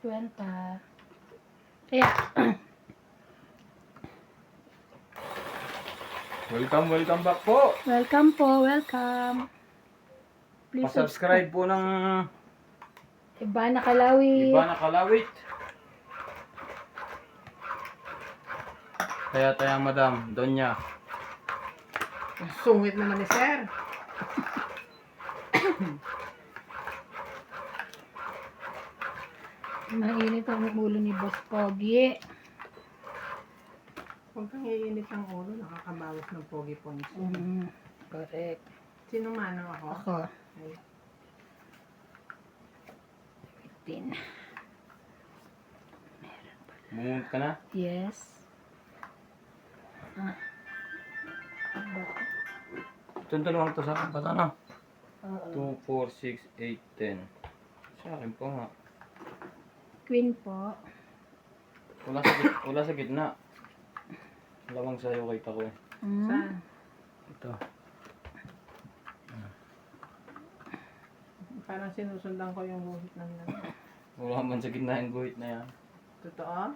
Kwenta. Kaya, Welcome back po. welcome po, welcome. Please Pa-subscribe po ng Ibana Kalawi. Ibana Kalawit. Kaya tayang madam, Donya. Sungit naman ni sir. Mainit ang ulo ni Boss Pogi. Huwag kang iinit ang ulo, nakakabawas ng pogi points. Correct. Sino manang ako? Ako. Ay, 15. Bumunot ka na? Yes. Itong dalawang to sa akin, bata na. Oo. 2, 4, 6, 8, 10. Sa akin po nga. Queen po. Wala sa gitna. Dalawang sa'yo kita ko eh. saan? Ito. Parang sinusundan ko yung buhit ng nan. Wala man sa gitna yung guhit na yan. Totoo?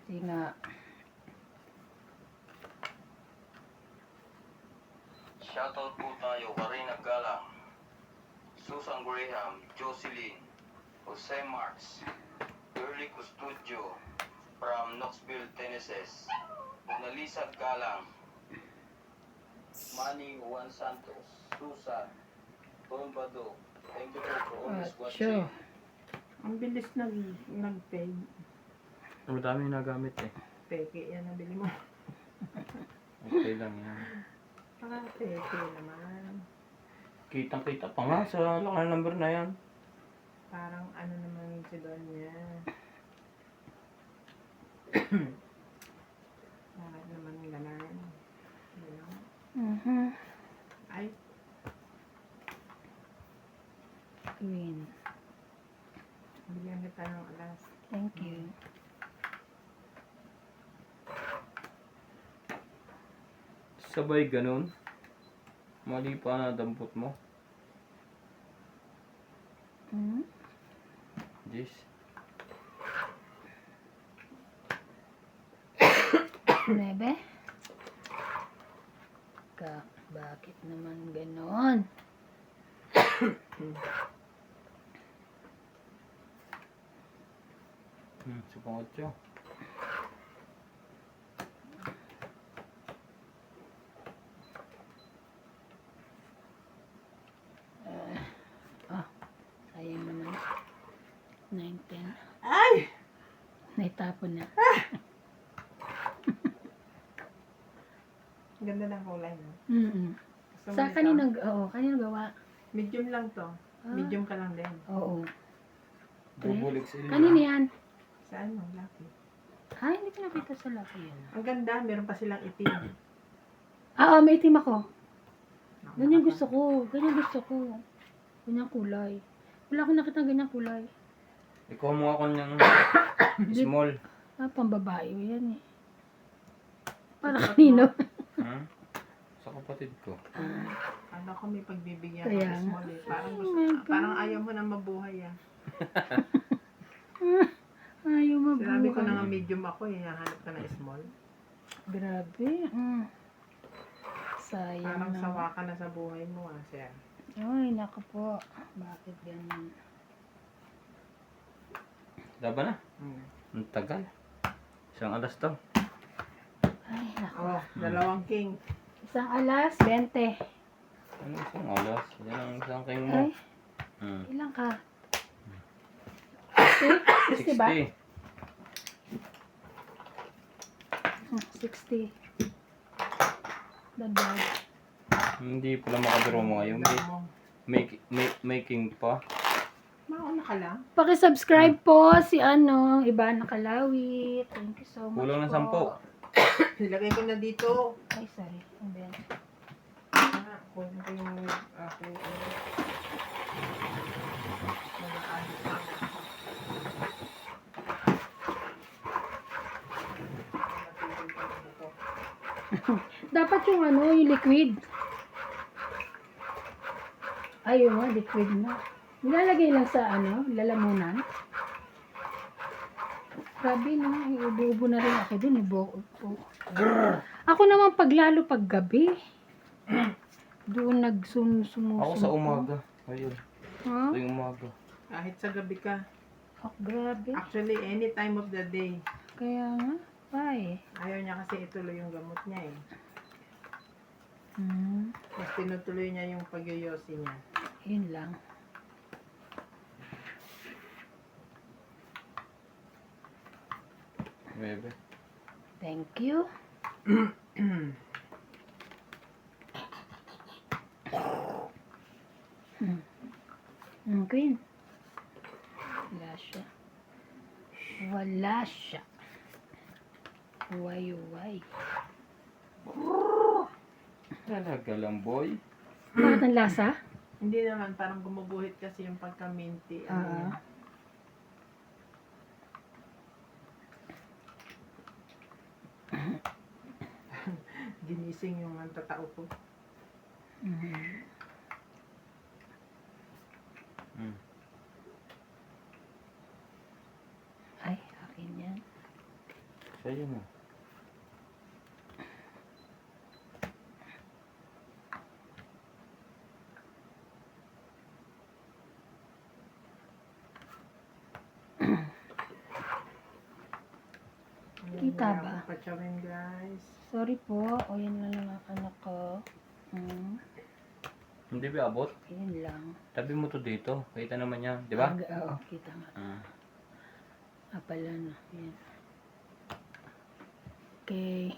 Sige nga. Shoutout po tayo, Karina Galang, Susan Graham, Jocelyn, Jose Marks, Early Custodio from Knoxville, Tennessee, Monalisa Galang, Manny Juan Santos, Susan, Tom Bado. Thank you for always watching. Ang bilis nag-pay. Ang dami nagamit eh. Peke yan ang bili mo. Okay lang yan. Peke naman. Kitang-kita pa nga sa local number na yan. Parang ano naman si Donya. Bakit naman ganun? Ganun. Ay, Queen. bigyan kita ng alas. Thank you. Sabay ganun. Mali pa na dampot mo. Jeez. Nebe? Bakit naman ganon? Supang 8. Sayang naman. 9, 10. Ay! Naitapon na. Ang ganda ng kulay, no? Gusto mo Sa nito? kaninong gawa? Medium lang to. Medium ka lang din. Oo. Bubulig sila. Kanino yan? Saan mo? Lucky. Ay, hindi ko nakita sa laki yan. Ang ganda, meron pa silang itim. May itim ako. Ganyan gusto ko. Ganyan kulay. Wala akong nakita ganyan kulay. Ikaw mo ako niyang small. Pambabae yan eh. Para kanino? Sa kapatid ko. Ano ko may pagbibigyan Kaya ng small eh. Parang, Oh my God. parang ayaw mo na mabuhay ah. Ayaw mabuhay. Sinabi ko na nga medium ako eh. Hanap ka na small. Grabe. Sayang Parang na. sawa ka na sa buhay mo ah, sir. Ay, naku po. Bakit ganyan? Laban na. Ang tagal. Isang alas to. Ay, naku. Oh, dalawang king. Isang alas, 20. Ano isang alas? Yan ang isang king mo. Ay, ilang ka? 60 ba? 60. Dagdag. Hindi pala makaduro mo ngayon. Making pa. Mauna ka lang. Paki-subscribe po si Ibana Kalawi. Thank you so much Kulang ng po. 10. Ilagay ko na dito. Ay, sorry. And then, Kunin ko yung aking mag-aalis na ako. dapat yung liquid. Ayun nga, liquid na. Nilalagay lang sa lalamunan. Grabe no, iubo-ubo na rin ako dun. Ako naman paglalo pag gabi. Doon Ako sa sumusuko. umaga. Ayun. Ha? Tuwing umaga. Kahit sa gabi ka. Oh, grabe. Actually, any time of the day. Kaya nga, why? Ayaw niya kasi ituloy yung gamot niya eh. Hmm, Mas tinutuloy niya yung pagyoyosi niya. yun lang. Bebe. Thank you. Queen. Wala siya. Wala siya. Why? Talaga lang, boy. Bakit ang lasa? Hindi naman, parang gumubuhit kasi yung pagka-minty. Ah. Ginising yung ang tatao ko. Mhm. Mm. Ay, akin yan. Sa'yo na. Kita ba? Patsawin guys. Sorry po. O, yan na lang ang anak ko. Hindi ba abot? Yun lang. Tabi mo to dito. Kita naman yan. Di ba? Oo, kita nga. Pala na. Yan. Okay.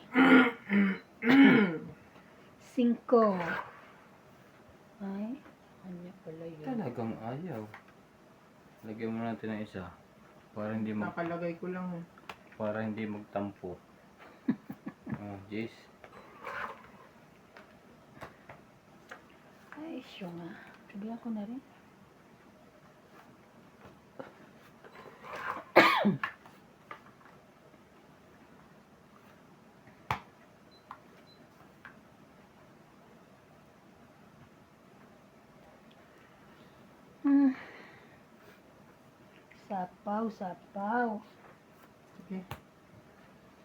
5. Ay, kanya pala yun. Talagang ayaw. Lagyan mo natin ng isa. Para hindi Nakalagay ko lang eh. para hindi magtampo. Jeez. Ay, siya nga. Sabihan ko na rin. Sapaw. Sige.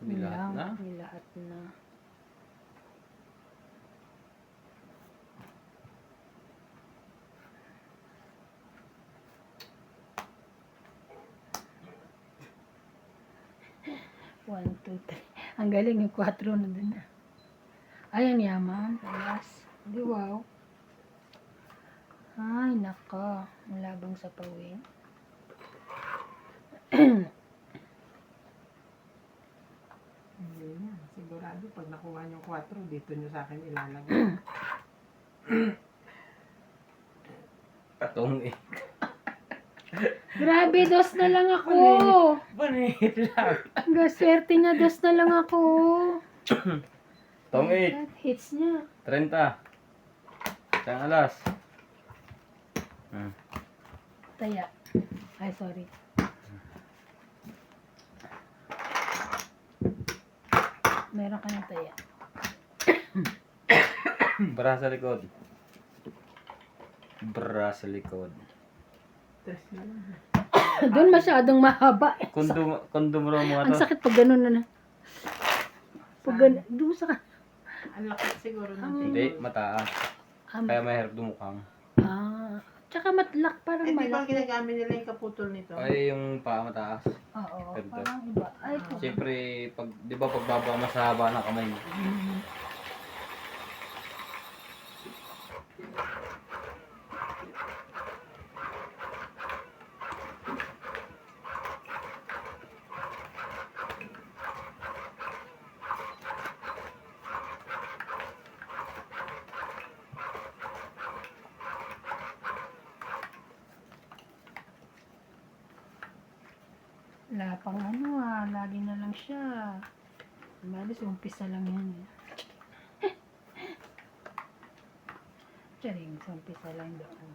May lahat na. May lahat na. One, two, three. Ang galing yung 4 na dun na. Ay, ang yaman. Alas. Di wow. Ay, naka. Malabang sa pawin. Hindi na. Sigurado pag nakuha niyo 4, dito niyo sa akin ilalagay. Katong eh. Grabe, 2 na lang ako. Banit lang. Swerte niya, 2 na lang ako. Tong 8. Hits niya. 30. Isang alas. Taya. Ay, sorry. Meron ka ng taya. Bra sa likod. Bra sa likod. 3 na lang. Doon masyadong mahaba. Kondom raw mga Ang to. sakit pag ganun na. Pag ganun. Doon sa... Ang laki siguro ng Hindi, table. mataas. Kaya mahirap dumukang. Tsaka matlak, parang Eh, di ba malaki. ginagamit nila yung kaputol nito? Ay, yung paa mataas. Oo, Ganda. parang iba. Ay, ito. Siyempre, di ba pagbaba mas haba ng kamay mo? Wala pang lagi na lang siya. Malis, umpisa lang yan. Charing, umpisa lang doon.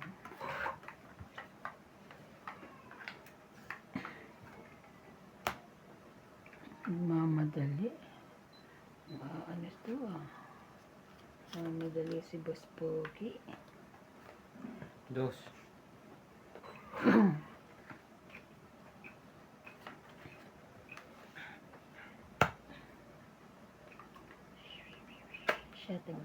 Mamadali. Ano ito Mamadali si Boss Pogi. Dos. 7.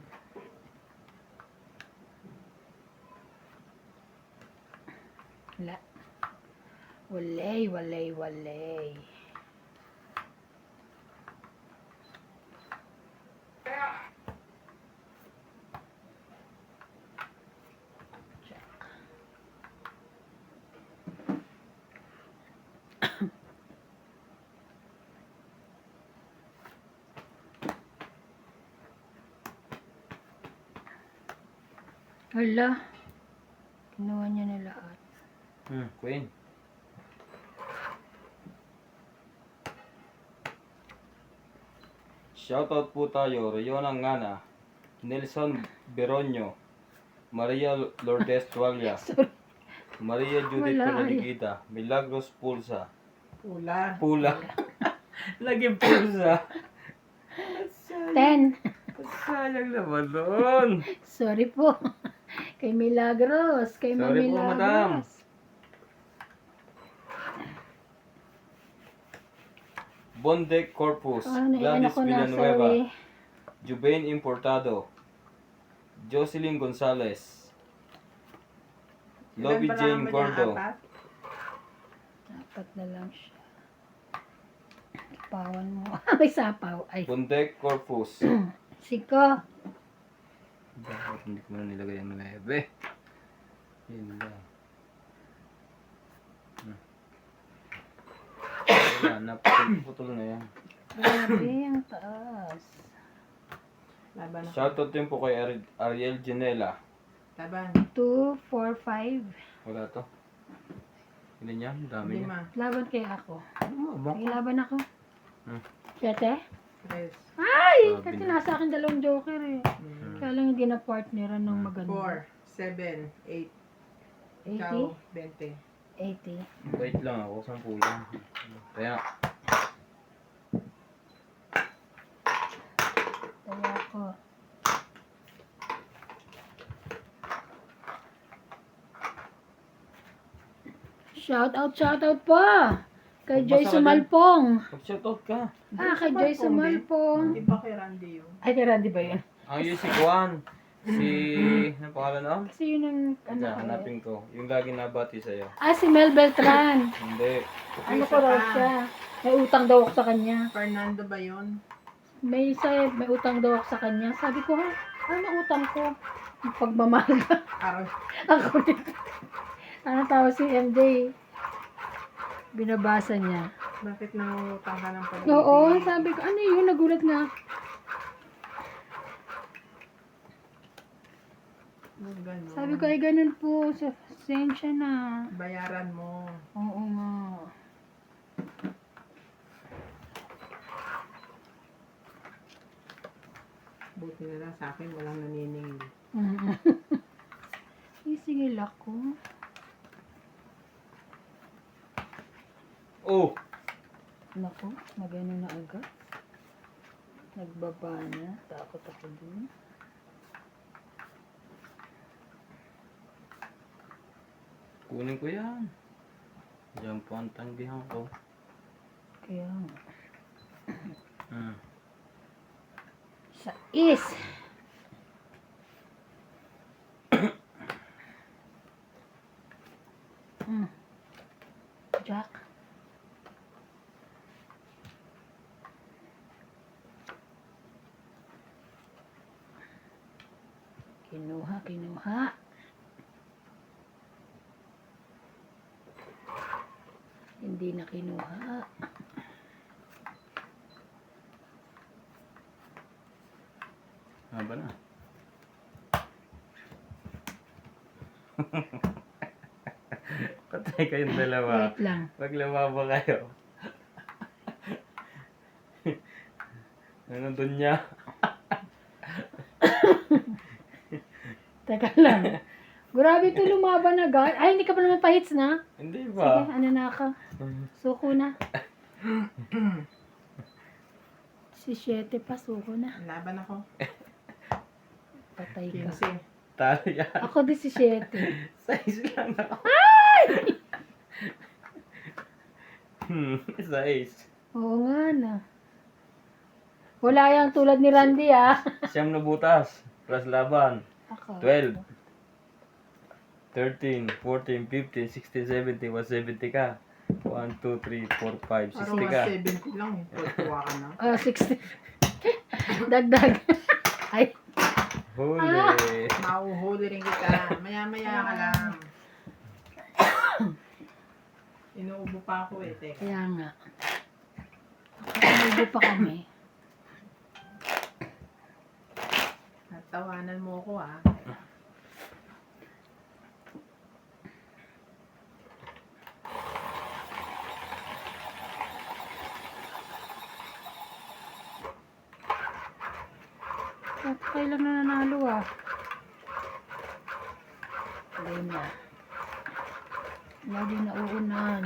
Wala. Walay. Hala. Kinuha niya na lahat. Queen. Shoutout po tayo, Riona Ngana, Nelson Beronio, Maria Lourdes Tualia, Maria Judith Wala, Pereligida, Milagros Pulsa, Pula. Lagi Pulsa. 10. Sayang naman doon. Sorry po. Kay Milagros. Kay Ma'am Sorry po, Milagros. madam. Bonde Corpus, Ano Gladys ko na, Villanueva, sorry. Jubain Importado, Jocelyn Gonzalez, Lobby Jane Gordo, Dapat na lang siya. Ipawan mo. May sapaw. Ay. Bonde Corpus. Siko. Bakit hindi ko na nilagay ang 9? Yun lang. Wala, naputol na yan. Grabe, ang taas. Laban ako. Shoutout din po kay Ariel Janela. Laban. 2, 4, 5. Wala to. Ilan yan? Dami yan. 5. Laban kaya ako. Abang. May laban ako. Hmm. 7? 3. Ay! Sabi Kasi na. nasa akin 2 joker eh. Kaya lang hindi na partneran ng maganda. 4, 7, 8. 80? Ikaw, 20. 80. Wait lang ako, 10 lang. Kaya, Kaya ako. Shout out po! Kay Magbasa Joy ka Sumalpong. mag-shoutout ka. Kay Joy Sumalpong. Hindi ba kay Randy yun? Ay, kay Randy ba yun? Ang yun si Juan. Ano pangalan na? Kasi yun ang, ano ko Hanapin ko. Yung lagi nabati sa'yo. si Mel Beltran. Hindi. Ano ko raw siya? May utang daw ako sa kanya. Fernando ba yun? May utang daw ako sa kanya. Sabi ko, ha? Ano utang ko? Yung pagmamahal ka. Araw. Ako din. Ano tawag si MJ? Binabasa niya. Bakit nangungutang ka ng pag-ibig? Oo, sabi ko, ano yun? Nagulat nga. Ganun. Sabi ko, ay ganun po. Sensya na. Bayaran mo. Oo nga. Buti na lang sa akin, walang naniningil. Isingil ako. Oh! Naku, nagano na agad. Nagbaba na. Takot ako dun. Kunin ko yan. Diyan po ang tanggihan ko. Kaya nga. Hmm. Sa is. Jack. Kinuha. Hindi na kinuha. Haba na. Patay kayong dalawa. Wait lang. Maglababa kayo. Ano dun niya? Teka lang. Grabe ito lumaban na guys. Ay, hindi ka pa naman pa-hits na. Hindi Sige, ba? ano na ako. Suko na. Si 7 pa, suko na. Laban ako. Patay ka. 15. Talo yan. Ako 17. Size lang ako. Size. Oo nga na. Wala yang tulad ni Randy, ah. Siyam na butas. Plus laban. Ako. 12. 13, 14, 15, 16, 17. 170 ka. 1, 2, 3, 4, 5, Parang 60 ka. 170 lang eh. Tuwa ka na. 60. Dagdag. Ay, Huli. Mauhuli rin kita. Maya-maya ka lang. Inuubo pa ako eh. Teka. kaya nga. Ako, pa kami. Tawanan mo ako ah. At kailan na nanalo, ah. Alay na. Lagi nauunan.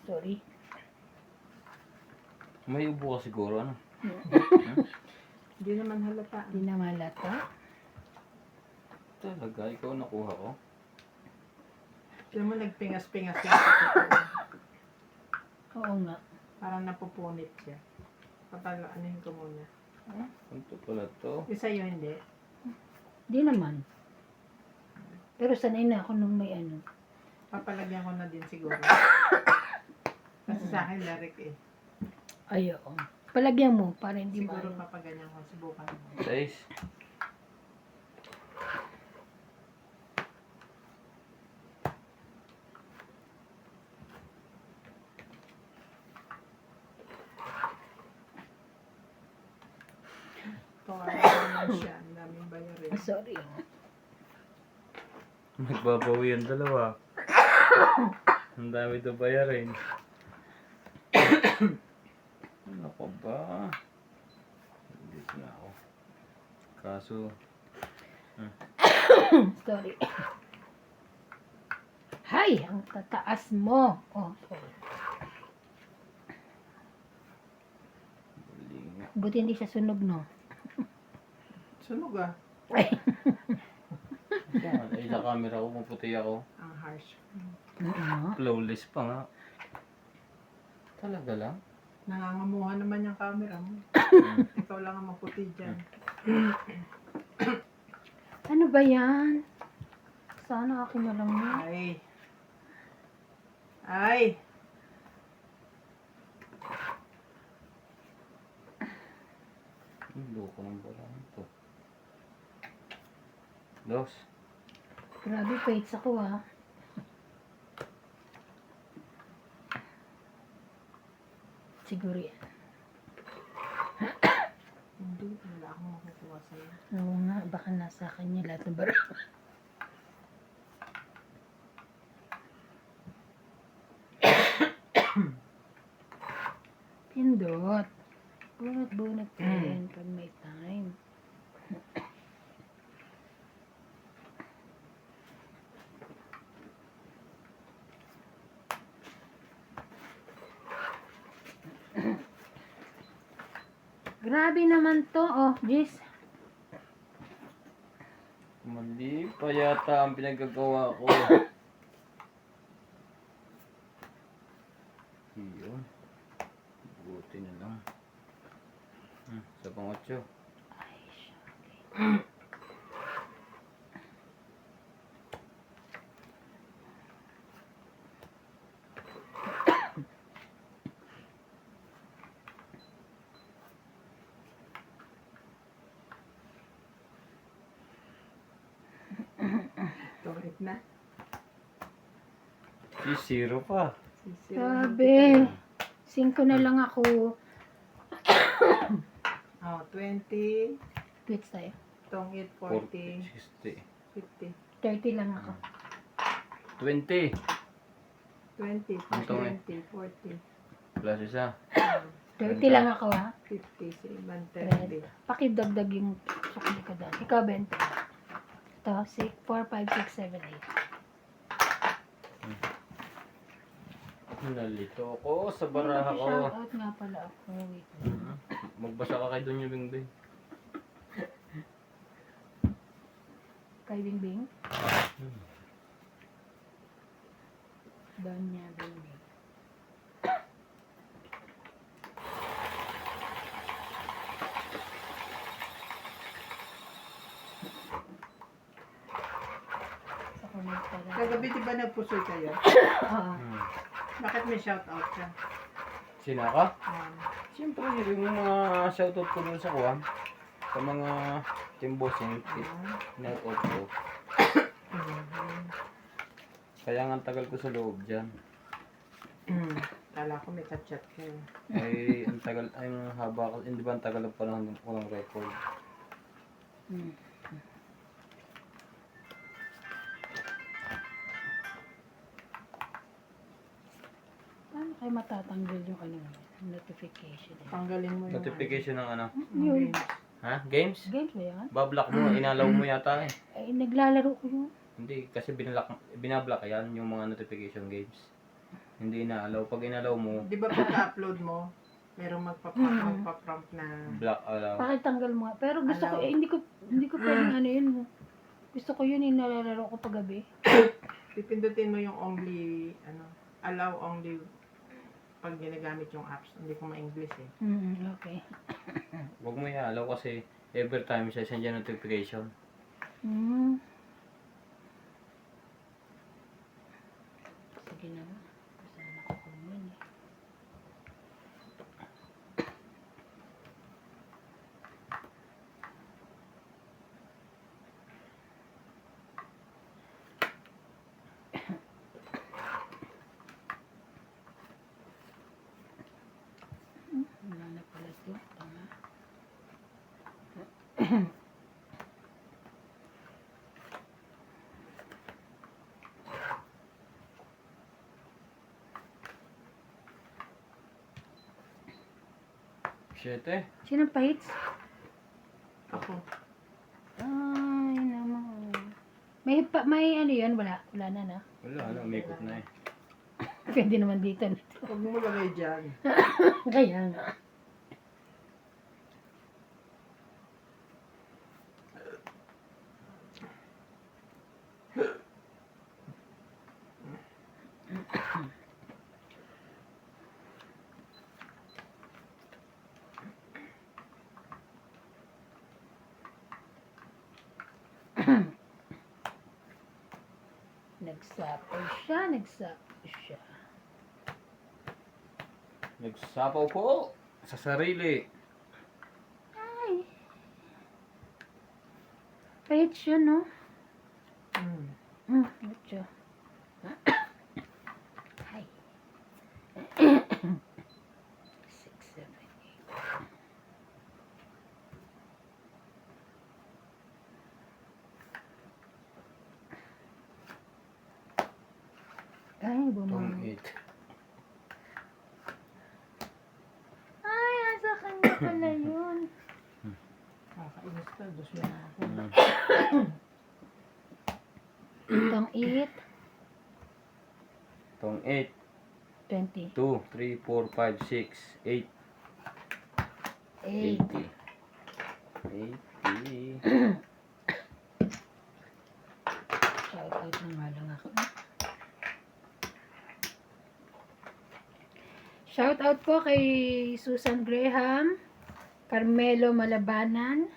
Sorry. May ubo ka siguro, ano? Hindi naman halata. Hindi na malata. Talaga, ikaw nakuha ko. Kaya mo nagpingas-pingas lang sa totoo. Oo nga. Parang napupunit siya. Papalanin ko muna. Ano to pala to? Yung sa'yo hindi. Hindi naman. Pero sanay na ako nung may ano. Papalagyan ko na din siguro. Kasi sa akin direct eh. Ay, oo. Palagyan mo para hindi Siguro maano. papaganyan ko. Subukan mo. 6. Tawanan naman siya. Ang daming bayarin. Sorry. Magbabawi ang dalawa. Ang dami ito bayarin. Ano ko ba? Hindi na ako. Kaso, Sorry. Hay! Ang tataas mo. Oh, sorry. huli nga. Buti hindi siya sunog, no? Sunog ah. Ay, sa camera ko, maputi ako. Ang harsh. Oo. Flawless pa nga. Talaga lang? Nangangamuha naman yung camera mo. Ikaw lang ang maputi dyan. Ano ba yan? Sana akin na lang yun. Ay. Ay. Ang loko ng bola nito. 2. Grabe, fates ako, ah. Siguro yan. Hindi. Wala akong makukuha sa'yo. Oo nga, baka nasa kanya lahat ng bara. Pindot. Bunot-bunot din pag may time. Grabe naman to, oh, Jis. Mali pa yata ang pinagagawa ko. Yun. Buti na lang. Sa pang-8. Ay, syari. Tulit na. Si 0 pa. Grabe. 5 na lang ako. Oh, 20. Tweets tayo. Tong 8, 40, 40, 60. 50. 30 lang ako. 20. 20, Ang tong eh. 20, 40. Plus isa. 30 lang ako, ha. 50, 30. Pakidagdag yung sukli ko doon. Ikaw, 20. Ito, 6, 4, 5, 6, 7, 8. Nalito ako sa baraha ko. Shoutout nga pala ako. Wait. Magbasa ka kay Doña Bingbing. Kay Bingbing. Hmm. Donya Bingbing. Sa comment pala. Kagabi di ba nagpusoy kayo? Oo. Hmm. Bakit may shoutout ka? Sino ka? Um, Siyempre, yung mga shoutout ko dun sa kuwan. Sa mga team bossing, shoutout ko. Kaya nga ang tagal ko sa loob dyan. Kala ko may chat-chat kayo. Ay, ang tagal, ay ang haba, hindi ba ang tagal pa ng walang record. Hmm. Paano kayo matatanggal yung ano, notification? Tanggalin mo yung Notification ng ano? Yun. Ha? Games? Games ba yan? Bablock mo, inalaw mo yata eh. Ay, naglalaro ko yun. Hindi, kasi binablock yan yung mga notification games. Hindi inaalaw. Pag inalaw mo, Di ba pagka-upload mo, merong magpa-prompt na block allow. Pakitanggal mo nga. Pero gusto ko, Allow. hindi ko pwedeng ano yun. Gusto ko yun, nilalaro ko paggabi. pipindutin mo yung only, allow only pag ginagamit yung apps. Hindi ko ma-English eh. Okay. Huwag mo i-allow kasi every time siya send yung notification. Hmm. Sige na nga. Kasama ko kung yun eh. Wala na pala ito. Tama. Siyete. Sinong pahits? Ako. Ay, naman. May ano yun? Wala. Wala na na. Wala, ano, umikot na eh. Pwede naman dito. Huwag mo lagay dyan. Kaya nga. Nagsapaw siya. Nagsapaw po sa sarili. Ay. Pahit siya, no? Pahit siya. Ay. 6, 7, 8. Ay, Tong bumang. 8. Ay, asa kanya pala yun. Kakainis ka. Dos mo na ako. Itong 8, Tong 8. 20, 2, 3, 4, 5, 6, 8. 8. 80. Shout out na nga lang ako. Shout out po kay Susan Graham, Carmelo Malabanan,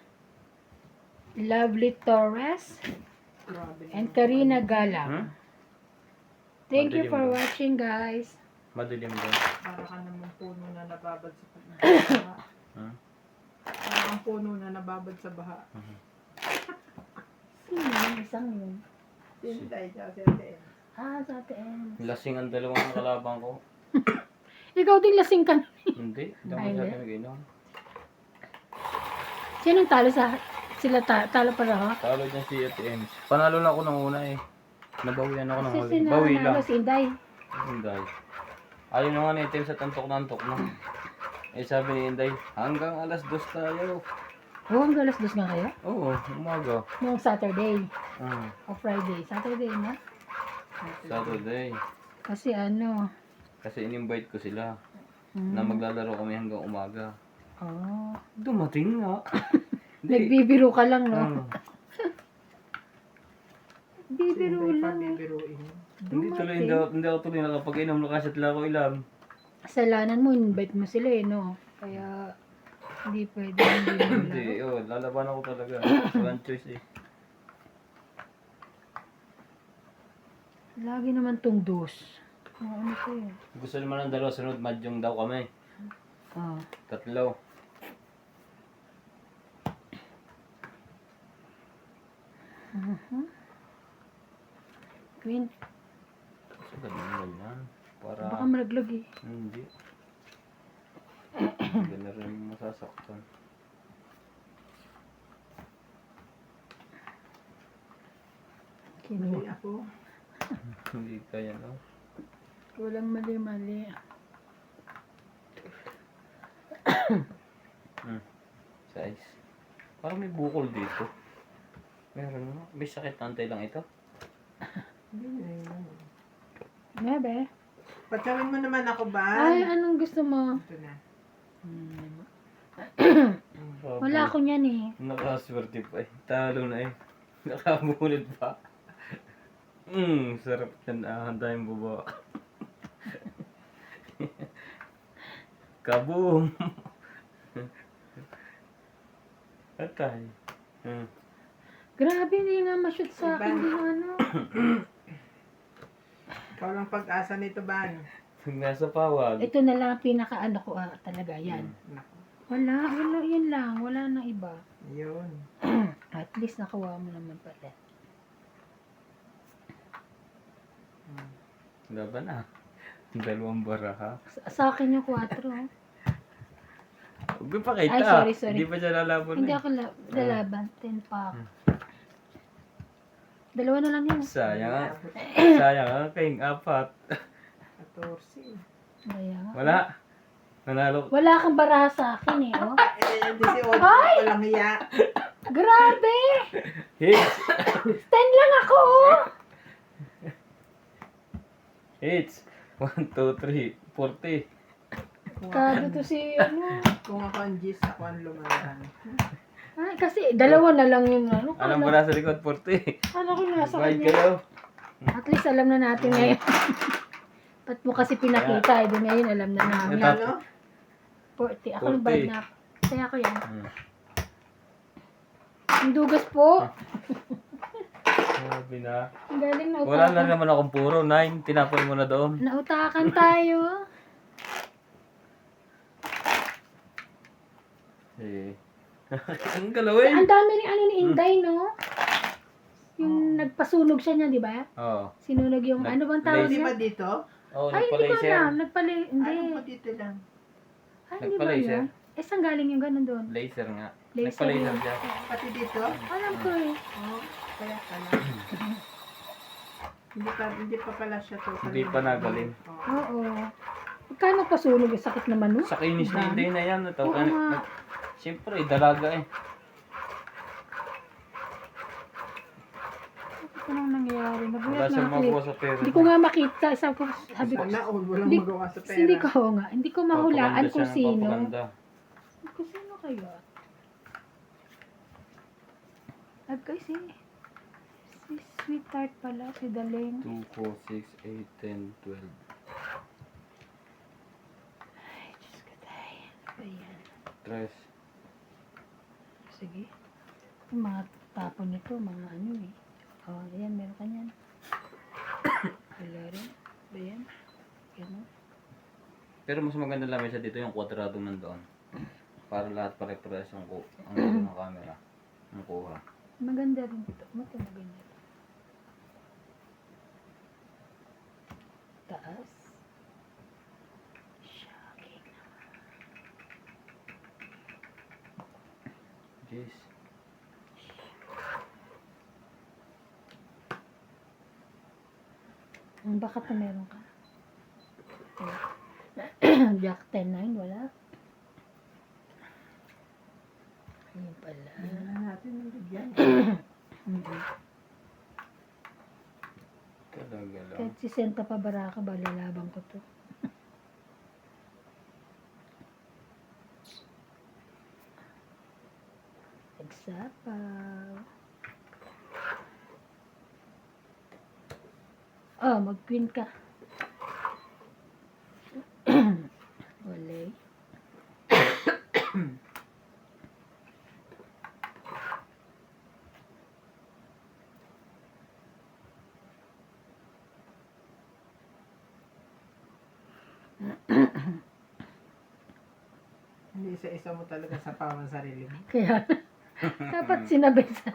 Lovely Torres, Grabe and naman. Karina Galang. Hmm? Thank you Madilim for ba? watching, guys. Madilim din. Para ka naman puno na nababad sa baha. Hmm? Para kang puno na nababad sa baha. Sino yung isang yun? Yun tayo dyan, siyempre. Sa atin. Lasing ang dalawang kalabang ko. Ikaw din lasing ka. Hindi. Hindi ako Ay, masyado hindi. nag-inom. Sinong talo sa... Sila talo para ha? Talo dyan si ATM. Panalo na ako ng una eh. Nabawian ako ng Kasi huli. Bawi lang. sinanalo si Inday. Inday. Ayaw na nga ni ATM sa tantok-nantok na. Eh sabi ni Inday, hanggang alas 2 tayo. Oh, ang galas dos nga kayo? Oo, umaga. Noong Saturday Hmm. o Friday. Saturday na. Saturday. Kasi ano... Kasi in-invite ko sila hmm. na maglalaro kami hanggang umaga. Oh. Dumating nga. Hindi. Nagbibiro ka lang, no? Ah. Bibiro Hindi pa lang eh. bibiruin. Hindi tuloy, hindi ako tuloy nakapag-inom na kasi tala ko ilam. Kasalanan mo, invite mo sila eh, no? Kaya, hindi pwede hindi mo Hindi, laro. lalaban ako talaga. Walang choice eh. Lagi naman tong dos. Ano to eh. Gusto naman ng dalawa sunod, mahjong daw kami. Ah. 3. Queen, So, ganyan. Para, baka malaglag eh. hindi. Hindi na rin masasaktan. Mali Kinuha. ako. Hindi kaya, no? Walang mali-mali. Size. Parang may bukol dito. Meron mo. May sakit antay lang ito. Hindi na yun. Nebe. Patawin mo naman ako ba? Ay, anong gusto mo? Ito na. Wala ako niyan eh. Nakaswerte pa eh. Talo na eh. Nakamunod pa. Sarap yan. Tayong baba. Kaboom! Atay. Grabe, hindi nga ma-shoot sa akin. Hindi nga ano. Ikaw lang pag-asa nito, Ban. Pag nasa pawag. Ito na lang ang pinaka-ano ko talaga. Yan. Nako. Wala, yan lang. Wala na iba. Yun. At least nakuha mo naman pala. Laban na. 2 bara ha. Sa akin yung 4. Huwag mo pakita. Ay, sorry, sorry. Hindi pa siya lalaban Hindi eh. ako lalaban. 10 pa. Dalawa na lang yun. Sayang ah. Sayang ah. Kayong 4. 14. Kaya nga. Wala. Nanalo. Wala kang baraha sa akin eh. Oh. 18 ko lang hiya. Grabe! Hits! 10 lang ako! Hits! 1, 2, 3, 40. Kado to si ano. Kung ako ang Gis, ako ang lumaban. Ay, kasi dalawa na lang yung ano. Alam mo na sa likod, 40. Kala ko nasa Bayad kanya. kayo. At least alam na natin ngayon. Ba't mo kasi pinakita? Eh, di ngayon alam na namin. Ano? 40. Ako 40. nagbayad na. Kaya ko yan. Ang dugas po. Sabi na. Ang galing na Wala na utakan. naman akong puro. 9. Tinapon mo na doon. Nautakan tayo. Eh. Ang galawin. Ang dami rin ano ni Inday, no? Yung nagpasunog siya niya, di ba? Oo. Sinunog yung, ano bang tawag Hindi ba niya? dito? Oh, Ay, hindi ko nagpa-laser. alam. Hindi. Ano po dito lang? Ay, hindi ba Nagpa-laser. yun? Eh, saan galing yung ganun doon? Laser nga. Laser Nagpa-laser yun. siya. Pati dito? Alam ko eh. Oo. Kaya pala. Hindi pa pala siya to. Hindi pa nagaling. Oo. Oo. Magkano pasunog? Sakit naman, no? Sa kinis na hindi na yan. Ito, Oo nga. Siyempre, dalaga eh. Ano nang nangyayari? Wala Nagulat siyang na ako eh. mabuha sa pera. Hindi ko nga makita. Sabi ko, Sana all, walang Hindi- magawa sa pera. hindi ko nga. Hindi ko mahulaan Papaganda kung siya, sino. papaganda. Kung sino kaya? Ay, kasi si Sweetheart pala, si Daleng. 2, 4, 6, 8, 10, 12. Ay, Diyos ko tayo. Ayan. 3. Sige. Yung mga tapon nito, mga ano eh. Oh, ayan, meron ka niyan. Wala rin. Ba yan? Ganun. Pero mas maganda lang siya dito yung kwadradong nandoon. Para lahat pare-pares yung ang camera. Ang kuha. Maganda rin ito. Maganda rin. Taas. Shocking. Jeez. Ang bakat na meron ka. Jack 10-9, wala. Ayun pala. Hindi na natin nabigyan. Talaga lang. Kahit si Senta pa Baraka ba, lalabang ko to. Nagsapaw. Oh, mag-queen ka. Wala. Hindi isa-isa mo talaga sa pawang sarili mo. Kaya, dapat sinabi sa...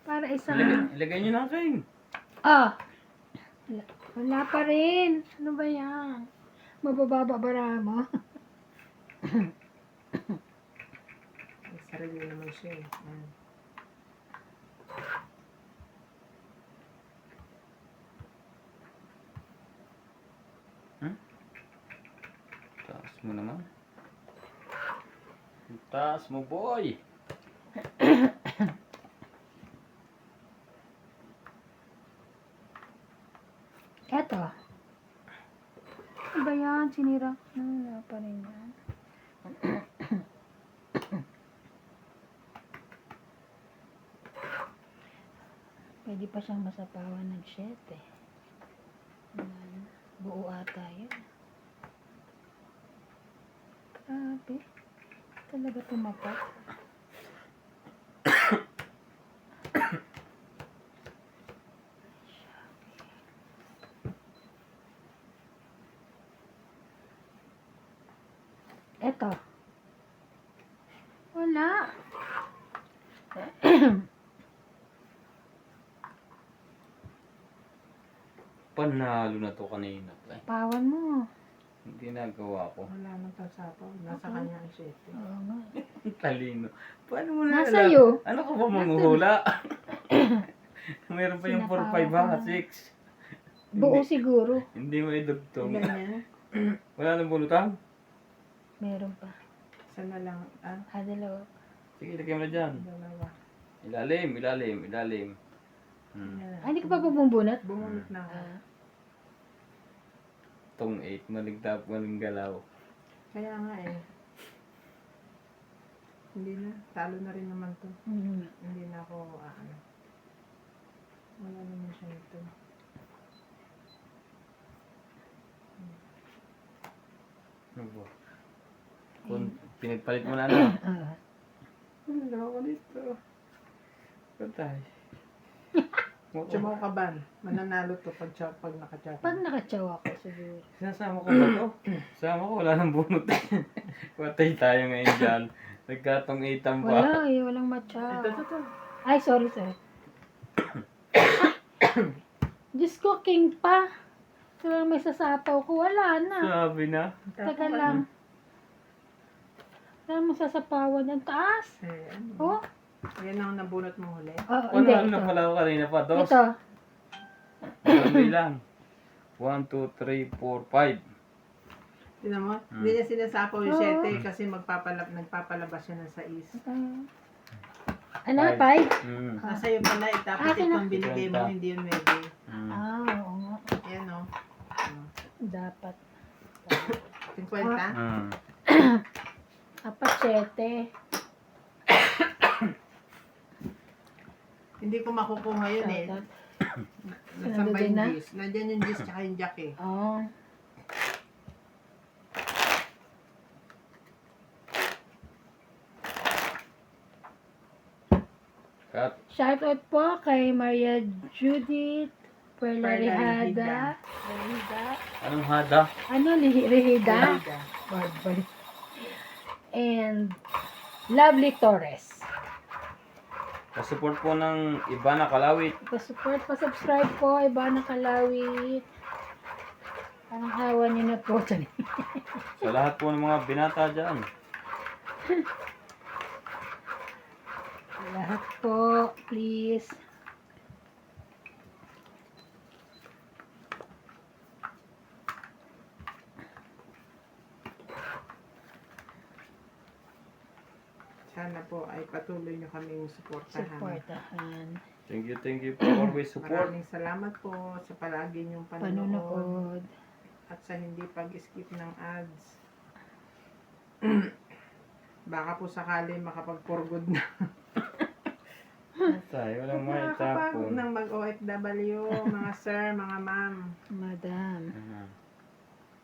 Para isang... Ilagay nyo na rin. Ah! Wala pa rin. Ano ba yan? Mabababa bara mo? May sarili naman siya eh. Ayan. Taas mo naman. Taas mo, boy. Eto. Ano ba yan? Sinira. Wala pa rin yan. Pwede pa siyang masapawan ng 7. Ayan. Buo ata yun. Grabe. Talaga tumapak. Eto. Wala. Panalo na to kanina. Ay, Pawan mo. hindi nagawa ko. Wala nang tasapaw. Nasa Okay. kanya ang 7. Oo nga. Talino. Paano mo na Nasa iyo. Ano ka ba manghuhula? Meron pa yung 4, 5 ha, 6. Buo siguro. Hindi mo idugtong. Ilan yan? Wala nang bulutang? Meron pa. Isa na lang. Dalawa. Sige, lagyan mo na dyan. Dalawa. Ilalim. Yan. Hindi ka pa bumubunot? Bumunot na ako. Tong 8, maligtap, maling galaw. Kaya nga eh. Hindi na. Talo na rin naman to. Hindi na ako ano. Wala naman siya ito. Ano ba? Kung pinagpalit mo na ano? Ah. Wala ako dito. Patay. Tsamo ka ba? Mananalo to pag nakachapa. Pag nakatsaw ako siguro. Sinasama ko ba to? Sama ko, wala nang bunot. Patay tayo ngayon dyan. Nagkatong 8 pa. Wala eh, walang matchaw. Ito. Ay, sorry. Diyos ko, king pa. Kaya may sasapaw ko, wala na. Sabi na. Taga lang. Wala mo sasapawan ng taas. Eh, ano? Oh, Yan ang nabunot mo huli. hindi, Ano ito. na pala ako kanina pa? Dos. Ito. Dami lang. 1, 2, 3, 4, 5. Tinan mo? Hindi niya sinasapaw yung Oo. 7 kasi nagpapalabas siya ng 6. Ano, Five. 5? Nasa iyo pala eh. Tapos Akin na. itong binigay mo, hindi yun pwede. Ah, oo nga. Ayan o. Dapat. 50? Apat 7. Hindi ko makukuha yun eh. Nasaan ba yung gis? Nandyan yung gis tsaka yung jack eh. Oh. Cut. Shoutout po kay Maria Judith Perla Perla Rihada. Anong hada? Ano, Rihida? Rihida. Barbary. And Lovely Torres. Pasupport po ng Ivana Kalawit. Pa-support, pa-subscribe po, Ivana Kalawit. Parang awa niyo na po. Sa lahat po ng mga binata dyan. Lahat po, please. Sana po ay patuloy nyo kaming suportahan. Supportahan. Thank you for always support. Maraming salamat po sa palagi nyong panonood Panonood. at sa hindi pag-skip ng ads. Baka po sakali makapag-for good na. Tayo, walang Mga kapag maitapon. ng mag-OFW, mga sir, mga ma'am. Madam.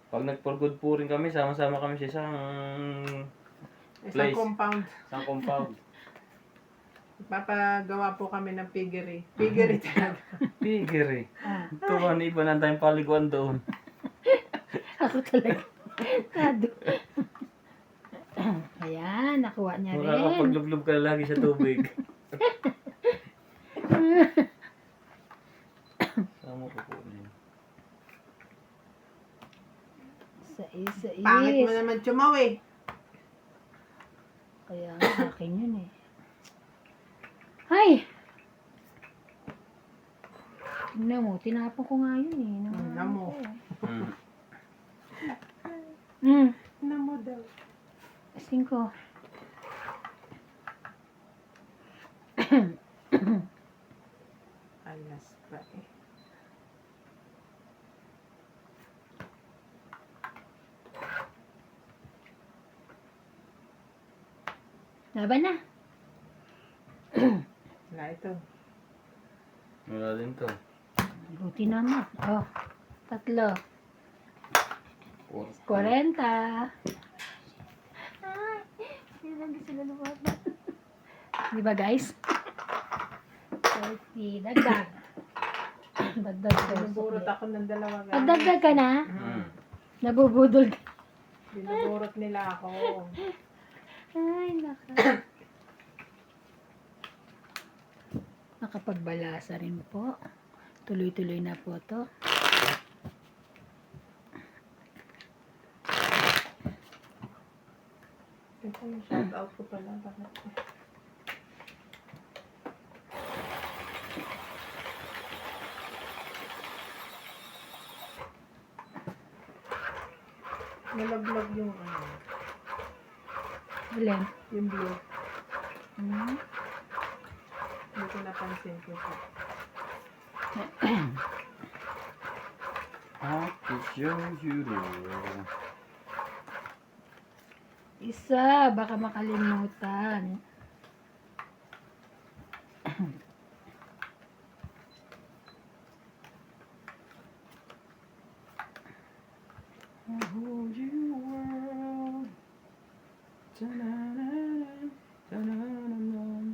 Pag nag-for good po rin kami, sama-sama kami sa isang Isang Place. compound. compound. Papagawa po kami ng piggery. Piggery talaga. Pigger eh. Ah, Tuwan, iba na tayong paliguan doon. ako talaga. Tado. Ayan, nakuha niya rin. Makakapaglublub ka lagi sa tubig. Sama ko po niya. Sais. Pangit mo naman chumaw eh. Kaya nga, akin yun eh. Hay! Tingnan mo, tinapon ko nga yun eh. Tingnan mo. Na mo daw. Asin ko. Alas pa eh. Laban na. Wala ito. Wala din to. Buti naman. Oh, 3. 40. Ay, hindi lang sila lumabas. Di ba guys? 30. Dagdag. Dagdag. Binuburot ako ng dalawa guys. Pagdagdag ka na, nabubudol ka. Binuburot nila ako. Ay, nakapagbalasa rin po. Tuloy-tuloy na po to. Ito yung shout out ko pala. Bakit? Nalaglag yung ano. Alin? Yung blue. Hmm? Hindi ko napansin ko po. Happy show you. Isa, baka makalimutan. Hold you world. Ta-na-na-na, ta-na-na-na,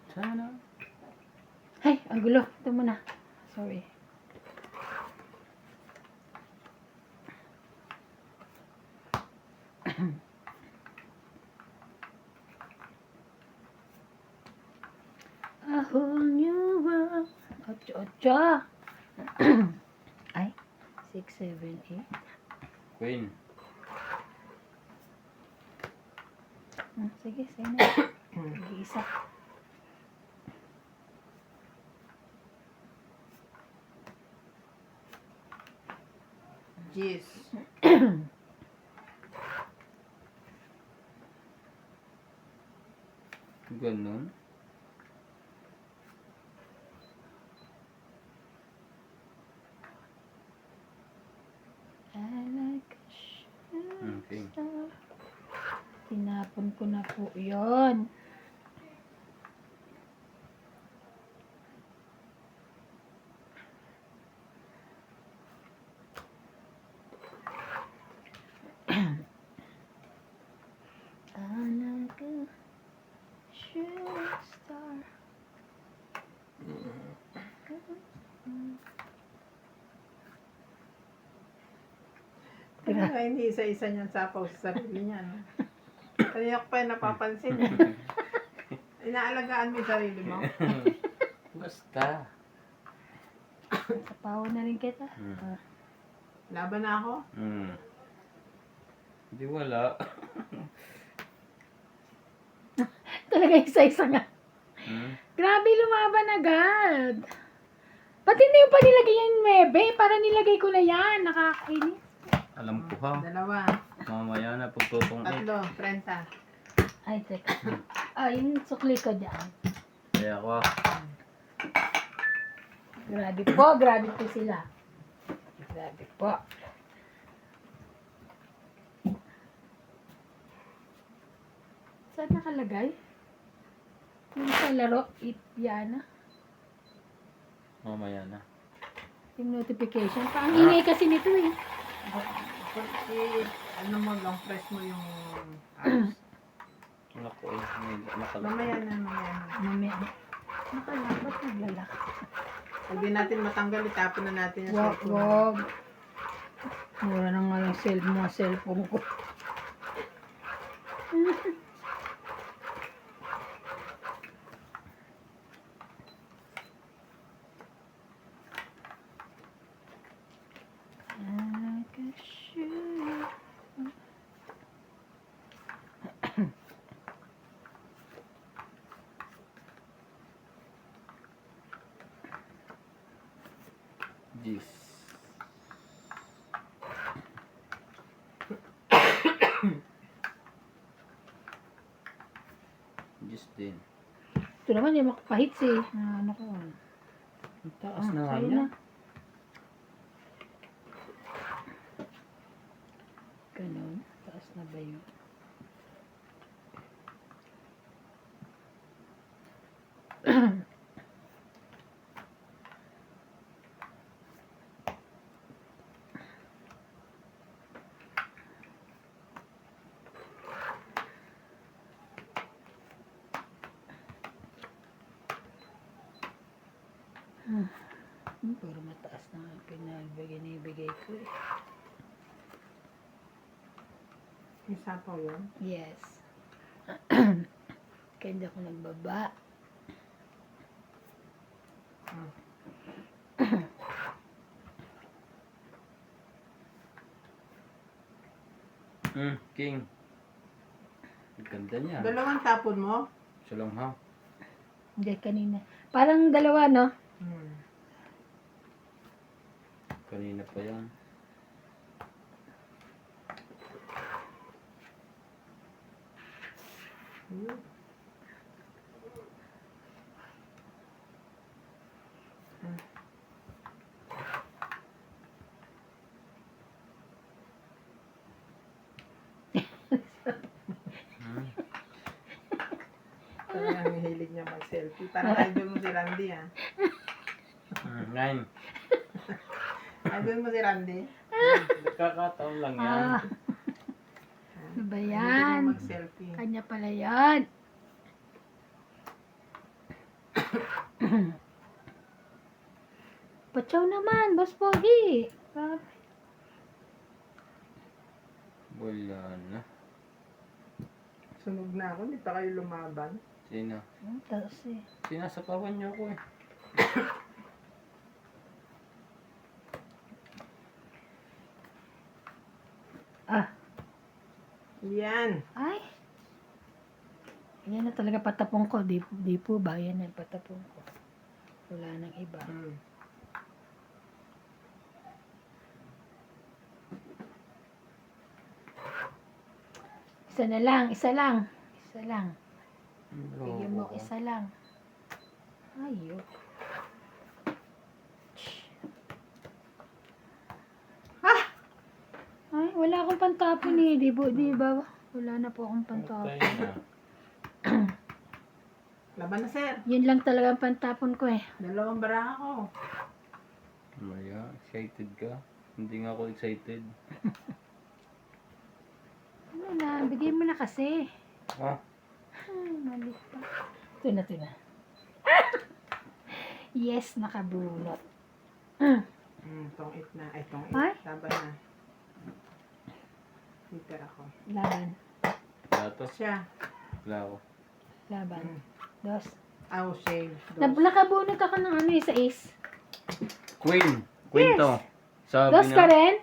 ta-na. Ay, ang gulo. Ito muna. Sorry. A whole new world. 8. Ay, 6, 7, 8. Queen. Sige, sa'yo na. Isa. Jeez. Ganun. I like a shooting Okay. star. Tinapon ko na po yun. I like a shooting star. Kaya nga hindi isa-isa niyang sapaw sa sarili niya, no? Kanina ko pa yung napapansin. Inaalagaan mo yung sarili mo. Basta. Sapawan na rin kita. Ah. Laban na ako. Hindi wala. Talaga isa-isa nga. Grabe, lumaban agad. Ba't hindi mo pa nilagay yung 9? Para nilagay ko na yan. Nakakainis. Alam ko ha. 2, Mamaya na pagtutong 3, 30. Ay, teka. Yung sukli ko dyan. Kaya ako Grabe po sila. Grabe po. Saan nakalagay? Yung sa laro, Yana. Mamaya na. Yung notification. Ang ingay kasi nito eh. Ano mo lang, press mo yung apps. Wala ko eh. May nakala. Mamaya na, mamaya na. Mamaya. Ba't naglalak? Pag di natin matanggal, itapon na natin yung Wag, cellphone. wag. Mura na nga yung mga cellphone ko. Jeez. Jeez din. Ito naman yung makapahits eh. Ano ko. Taas na nga sa'yo niya. na. Ganun. Taas na ba yun? Puro mataas na ang pinibigay ko eh. Yung sapaw yun. Yes. Kaya hindi ako nagbaba. King. Ang ganda niya. Dalawang tapon mo? Siya lang ha. Hindi, kanina. Parang dalawa, no? Kanina pa yan. Talagang hilig niya mag-selfie. Parang idol mo si Randy, ah. Nine. Idol mo si Randy? Nagkakataon lang yan. Ano ba Hilig yan? mo mag-selfie. Kanya pala yan. Patsaw naman, Boss Pogi. Wala na. Sunog na ako, hindi pa kayo lumaban. Sino? Taas eh. Sinasapawan niyo ako eh. Yan. Ay. Yan na talaga patapong ko. Di po ba? Yan na yung patapong ko. Wala nang iba. Isa na lang. Isa lang. Isa lang. Bigyan mo ako isa lang. Ayok. Ay, wala akong pantapon eh. Di ba? Wala na po akong pantapon. Patay na. Laban na, sir. Yun lang talaga ang pantapon ko eh. Dalawang baraha ko. Maya, excited ka? Hindi nga ako excited. Ano na, bigay mo na kasi. Ah, Mali pa. Ito na. Yes, nakabunot. Tong it na. Ay, tong Ay? it. Laban na. Peter ako. Laban. wala to. Siya. Wala ako. Laban. Dos. Aw, shave. Nakabunot ako ng ano eh, sa ace. Queen. Queen Yes. to. Sabi Dos ka na. rin?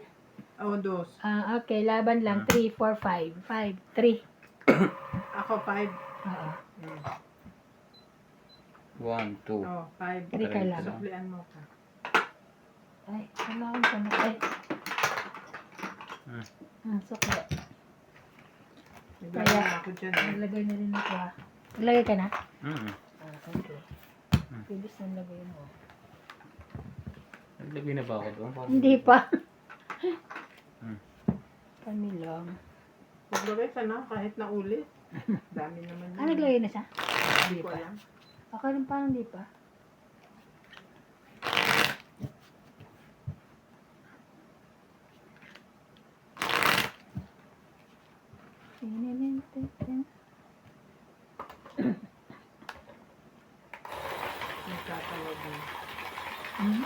Oh, dos. Okay, laban lang. 3, 4, 5. 5, 3. Ako, 5. Oo. 1, 2. Oh, 5. Three ka lang. Suklian mo ka. Ay, kailangan ko na. Ay. Sukli. Naglalagay ako dyan. Naglagay na rin ako ah. Naglagay ka na? Mm. Okay. Bilis na lagay mo. Naglagay na ba ako doon? Hindi pa. Hmm. Kami lang. Maglagay ka na kahit na ulit. Dami naman yun. Naglagay na siya? Hindi ko alam. Ako rin parang di pa. Nagtatawag mo. Hmm?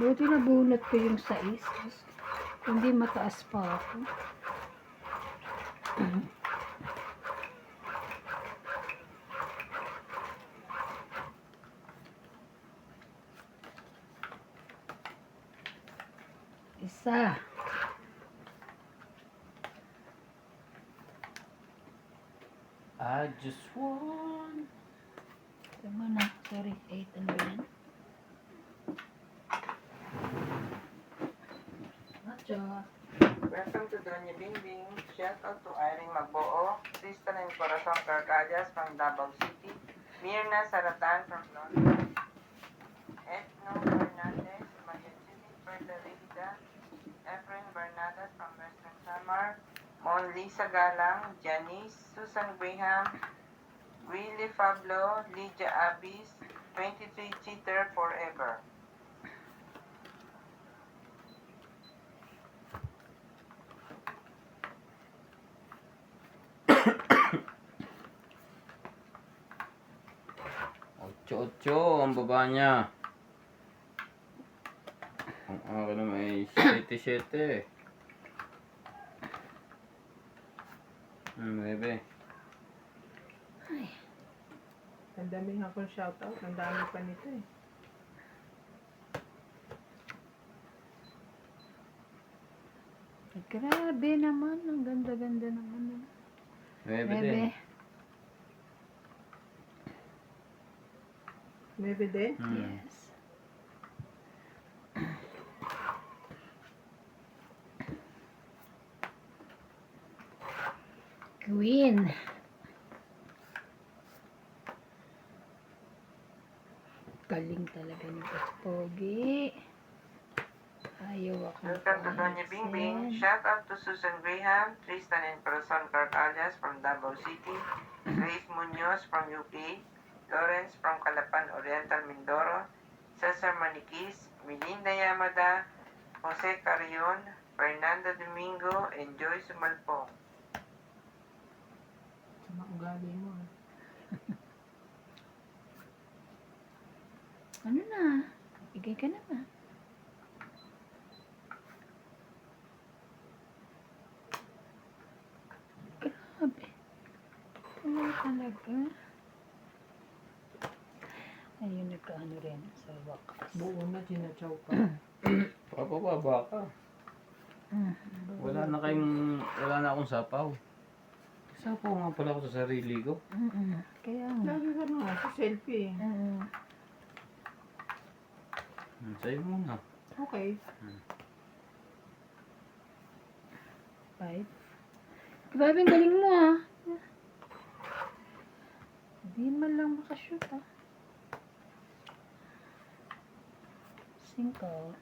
Buti nabunot ko yung sais. Hindi mataas pa ako. Isa. I just want... Tama na. Sorry. 8 ano ba yan? Nacho. Welcome to Doña Bingbing. Shout out to Irene Magbuo, Tristan and Corazon Carcallas from Davao City, Mirna Saratan from London, Edno Fernandez, Maria Judith Berdarida, Efren Bernadas from Western Samar, Mon Lisa Galang, Janice, Susan Graham, Willie Pablo, Lydia Abis, 23 Cheater Forever. Ocho, ang baba niya. Ang akin naman ay 7. Bebe. Ang dami nga akong shoutout. Ang dami pa nito eh. Grabe naman. Ang ganda-ganda naman. Bebe din. Bebe. Maybe din? Yes. Queen. Galing talaga ni Boss Pogi. Ayaw ako. Welcome to Doña Bingbing. Shout out to Susan Graham, Tristan and Corazon Carcallas from Davao City, Grace Munoz from UP, Lawrence from Calapan Oriental, Mindoro, Cesar Maniquis, Melinda Yamada, Jose Carrion, Fernando Domingo, and Joy Sumalpong. Sama ugali mo. Ano na? Bigay ka na ba? Grabe. Wala talaga. Ayun, nagkaano rin sa wakas. Buo na, sinachaw pa. Papababa ka. Wala na akong sapaw. Sapaw nga pala ako sa sarili ko. Kaya nga. Lagi ka na sa selfie. Sa'yo muna. Okay. 5. Grabe, ang galing mo ah. Hindi man lang makashoot ah. 5.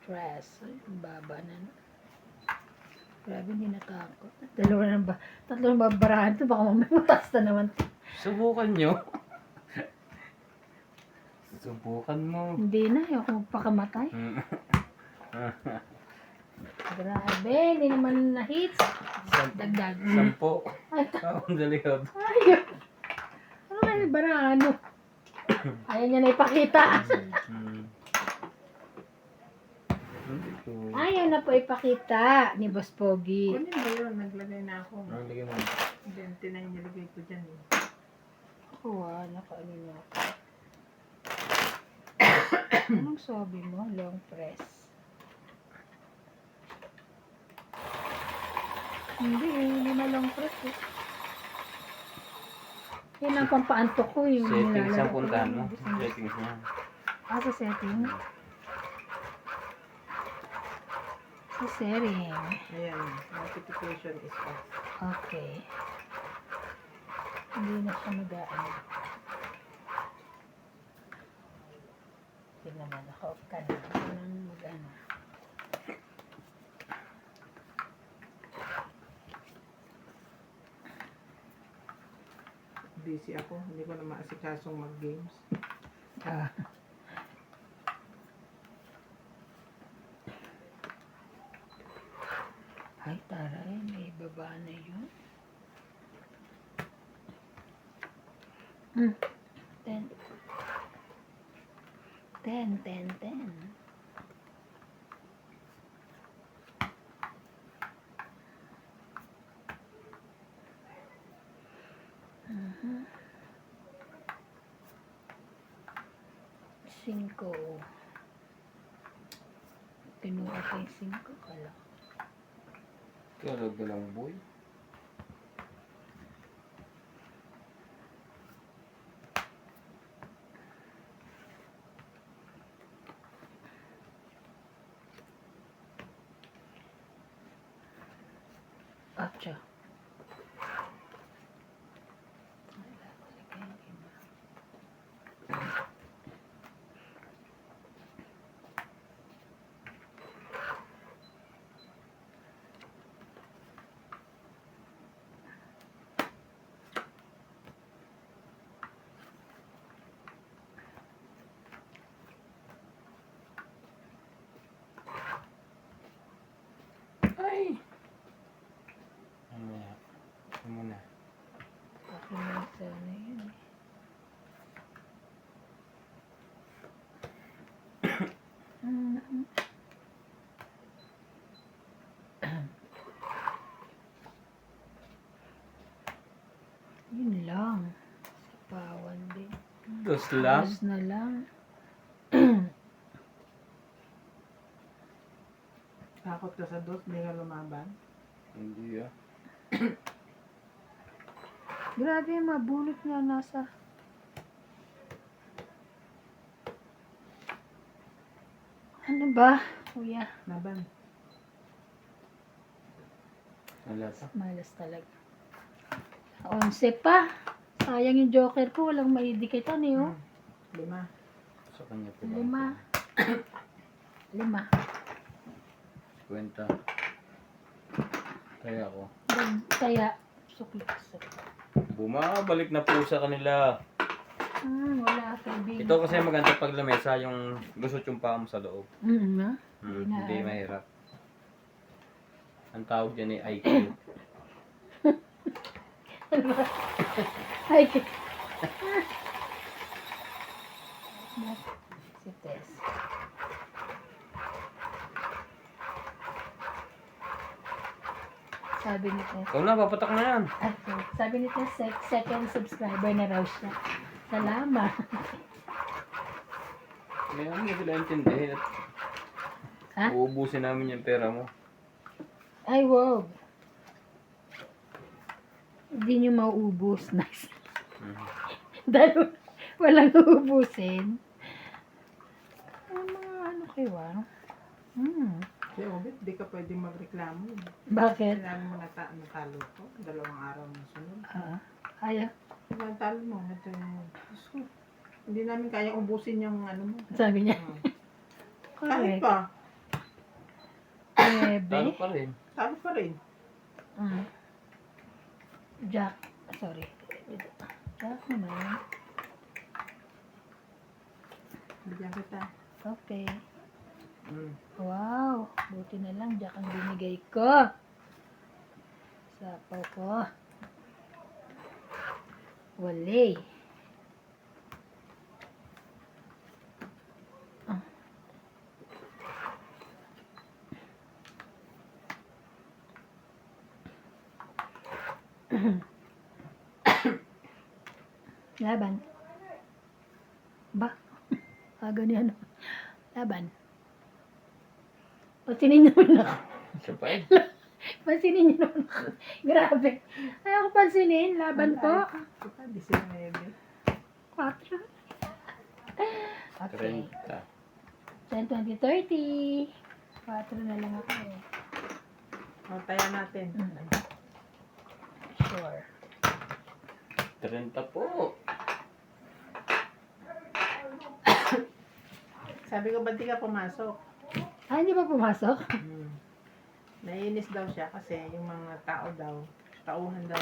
Dress. Baba na. Grabe, hindi natakot. Tatlong babarahan to. Baka mamaya matas na naman. Subukan nyo. Subukan mo. Hindi na. Ayoko magpakamatay. Grabe. Hindi naman na-hits. Dagdag. 10. Ay, Ang dalikab. ayun. Ano nga yung barano? Ayaw niya na ipakita. Ayaw na po ipakita ni Boss Pogi. Kunin mo yun, naglagay na ako. Ang lagay mo. 29 nilagay ko dyan eh. Oo, nakaano na ako. Anong sabi mo? Long press. Hindi na long press eh. Yan ang pampaantok ko yung Settings nilalaro ang ko. puntahan mo. Settings niya. Ah, sa setting. Sharing. Ayan, notification is off. Okay. Hindi na siya mag-aan. Hindi naman, naka-off ka na. Hindi nang mag-ano. Busy ako, hindi ko na maasikasong mag-games. Ah. Ay, taray, may baba na yun. Hmm. 10. 10. Mhm. 5. Kinuha ko yung 5 pala. Talaga lang, boy. Acha. Ay! Mamaya. Ito muna. Ako na sana yun eh. Mhm. Yun lang. Sapawan din. Dos lang. Dos na lang. Takot ka sa dos, hindi ka lumaban. Hindi ah. Grabe, mabulot nga nasa. Ano ba, kuya? Laban. Wala pa. Malas talaga. 11 pa. Sayang yung joker ko. Walang maidikitan eh, oh. 5. Sa kanya po. 5. 5. Kwenta. Kaya ako. Kaya, sukli. Bumabalik na po sa kanila. Wala kaibigan. Ito kasi maganda pag lamesa yung lusot yung paa mo sa loob. Na? Hindi mahirap. Ang tawag dyan ay IQ. Ay, si Tess. Sabi ni Tess. Ikaw na, papatak na yan. Sabi ni Tess, second subscriber na raw siya. Salamat. Ngayon hindi sila intindihin at Ha? uubusin namin yung pera mo. Ay, wow. Hindi nyo mauubos. Nice. Dahil walang uubusin. Mga ano kayo, ah? Kaya Obit, di ka pwede magreklamo. Bakit? Kailangan mo natalo ko. 2 araw na sunod. Ayaw. Diba ang talo mo? Hindi namin kaya ubusin yung ano mo. Sabi niya. Kahit Correct. pa. Talo Bebe. pa rin. Talo pa rin. Jack. Sorry. Jack naman. Bigyan kita. Okay. Mm. Wow. Buti na lang Jack ang binigay ko. Sapaw ko. Wale. Laban. Ba? Ganyan. Laban. Pansinin niyo naman ako. Siya pa eh. Pansinin niyo naman ako. Grabe. Ayaw ko pansinin. Laban po. Kita, 19. 4. Okay. 30. 10, 20, 30. 4 na lang ako eh. O, taya natin. Sure. 30 po. Sabi ko, ba't di ka pumasok? Ah, hindi ba pumasok? Naiinis daw siya kasi yung mga tao daw, tauhan daw.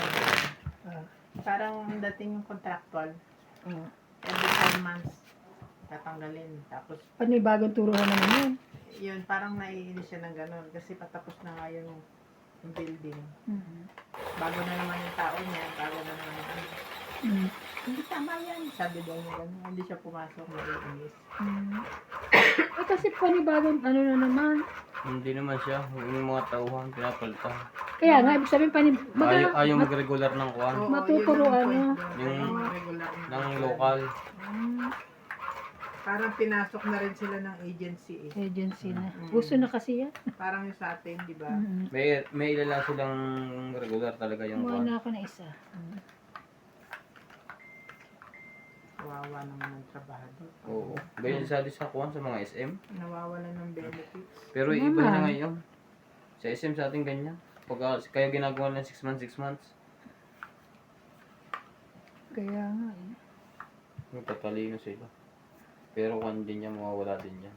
Ah. Parang dating yung contractual, Oh. every 4 months, tatanggalin. Tapos, Panibagong turuan naman yun. yun, parang naiinis siya ng ganun. Kasi patapos na nga yung building. Bago na naman yung tao niya, bago na naman yung ano. Hindi tama yan. Sabi daw niya ganun, hindi siya pumasok, naiinis. Eh kasi panibagong ano na naman. Hindi naman siya. Yung mga tauhan, pinapalitan. Kaya nga, ibig sabihin Ayaw mag-regular ng kuwan. Oo, Matuturuan yun ang mo. point doon. Yung- Yung regular na. Ng lokal. Parang pinasok na rin sila ng agency eh. Agency na. Uso na kasi yan. Parang yung sa atin, di ba? May ilan lang silang regular talaga yung Kumuha kuwan. na ako na isa. Kawawa naman ang trabahador. Oo. Ganyan sa kuwan sa mga SM. Nawawalan ng benefits. Pero Naman. iba na ngayon. Sa SM sa atin ganyan. Pag kayo ginagawa ng 6 months, 6 months. Kaya nga eh. Magtatalino sila. Pero kung din yan, mawawala din yan.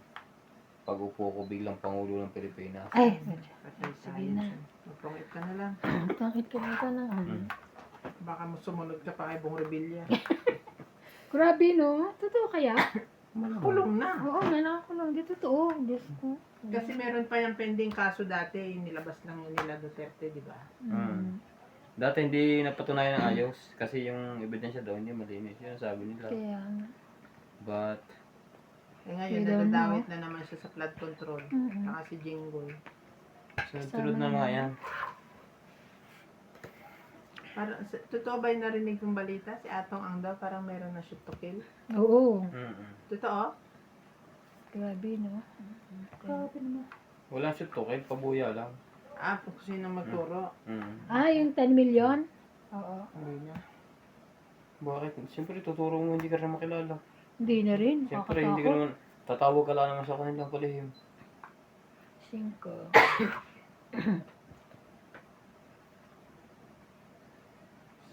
Pag upo ko biglang Pangulo ng Pilipinas. Ay, Patay Sige na. science. Magpangit ka na lang. bakit ka na na? Baka mo sumunod ka pa kay Bong Revilla. Grabe no? Totoo kaya? Kulong na. Oo nga, nakakulong. Di totoo. Diyos ko. Kasi meron pa yung pending kaso dati, yung nilabas lang yun nila Duterte, di ba? Dati hindi napatunayan ng ayos. Kasi yung ebidensya daw hindi malinis. Yun ang sabi nila. Kaya nga. But, Eh ngayon, We don't nadadawit na naman siya sa flood control. Mhm. Saka si Jinggoy. sunod na mga yan. Totoo ba yung narinig kong balita? Si Atong Ang daw, parang meron na shoot to kill. Oo. Totoo? Grabe no? Grabe naman. Wala siya to, kahit pabuya lang. Ah, kung sino magturo. Ah, yung 10 million? Oo. Hindi na. Bakit? Siyempre tuturo mo hindi ka rin makilala. Hindi na rin. Siyempre hindi ka naman, tatawag ka lang naman sa kanilang palihim. 5.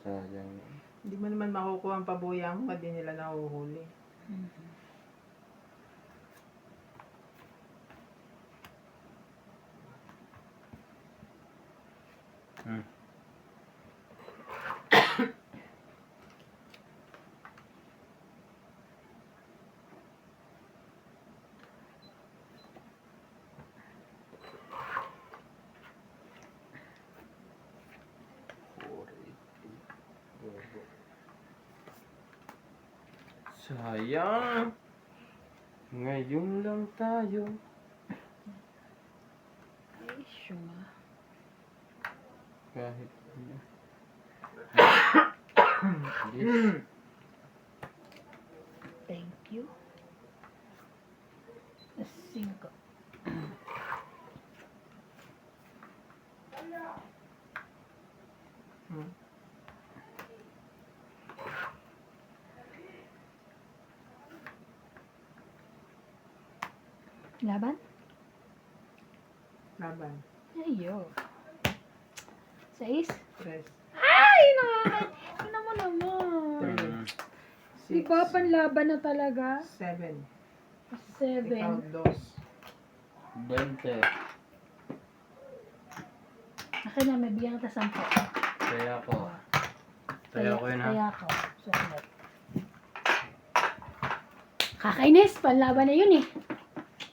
Sayang. Hindi mo naman makukuha ang pabuya mo, hindi nila nahuhuli. Sayang. Ngayon lang tayo. Ay, sure. Kahit this. Thank you. 5. Laban? Laban. Ayo. 6? Tres. Ay, nakakita mo naman. Di ba panlaban na talaga? 7. 7. Ikaw, 2. 20. Akin na, may bigyan kita 10. Kaya ko. Kaya ko yun ha. Kaya ko. Susunod. Kakainis, panlaban na yun eh.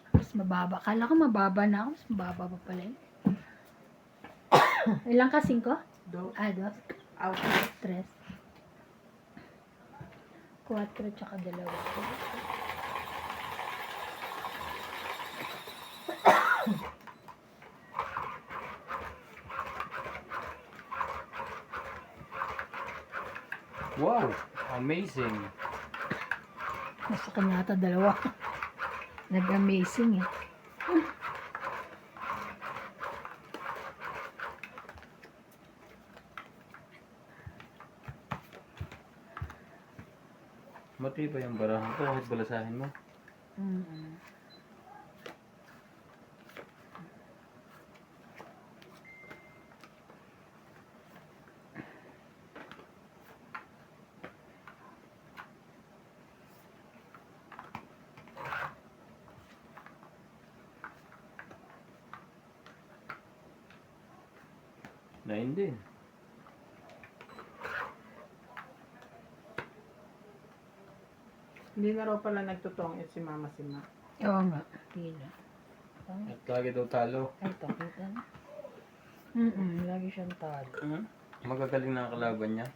Mas mababa. Kala ko mababa na ako. Mas mababa pa pala yun. Ilang ka? 5? 2. Ah, 2. Out. 3. 4 tsaka 2. Wow! Amazing! Nasa kanya ata 2. Nag-amazing eh. Matibay ang barahan ko kahit balasahin mo. 9 din. Hindi na raw pala nagtutong si Mama Sima. Oo nga. Pila. At lagi daw talo. Ay, pakita na. Lagi siyang talo. Magagaling na ang kalaban niya.